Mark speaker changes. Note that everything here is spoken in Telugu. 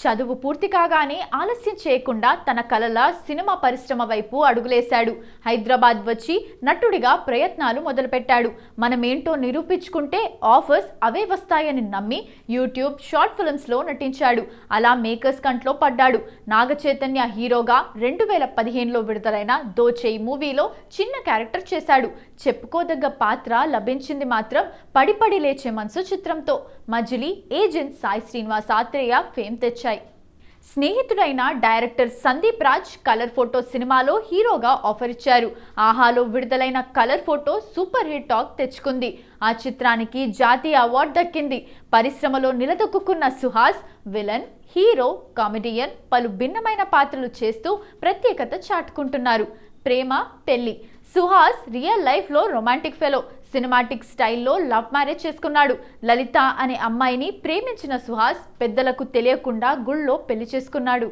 Speaker 1: చదువు పూర్తి కాగానే ఆలస్యం చేయకుండా తన కలల సినిమా పరిశ్రమ వైపు అడుగులేశాడు. హైదరాబాద్ వచ్చి నటుడిగా ప్రయత్నాలు మొదలుపెట్టాడు. మనమేంటో నిరూపించుకుంటే ఆఫర్స్ అవే వస్తాయని నమ్మి యూట్యూబ్ షార్ట్ ఫిల్మ్స్లో నటించాడు. అలా మేకర్స్ కంట్లో పడ్డాడు. నాగచైతన్య హీరోగా 2015లో విడుదలైన దోచేయి మూవీలో చిన్న క్యారెక్టర్ చేశాడు. చెప్పుకోదగ్గ పాత్ర లభించింది మాత్రం పడిపడి లేచే మనసు చిత్రంతో. మజిలీ, ఏజెంట్ సాయి శ్రీనివాస్ ఆత్రేయ ఫేమ్ తెచ్చాయి. స్నేహితుడైన director Sandeep Raj colour photo సినిమాలో హీరోగా ఆఫర్ ఇచ్చారు. ఆహాలో విడుదలైన colour photo super hit talk తెచ్చుకుంది. ఆ చిత్రానికి జాతీయ అవార్డు దక్కింది. పరిశ్రమలో నిలదొక్కున్న సుహాస్ విలన్, హీరో, కామెడియన్ పలు భిన్నమైన పాత్రలు చేస్తూ ప్రత్యేకత చాటుకుంటున్నారు. ప్రేమ, పెళ్లి. సుహాస్ రియల్ లైఫ్లో రొమాంటిక్ ఫెలో. సినిమాటిక్ స్టైల్లో లవ్ మ్యారేజ్ చేసుకున్నాడు. లలిత అనే అమ్మాయిని ప్రేమించిన సుహాస్ పెద్దలకు తెలియకుండా గుళ్ళో పెళ్లి చేసుకున్నాడు.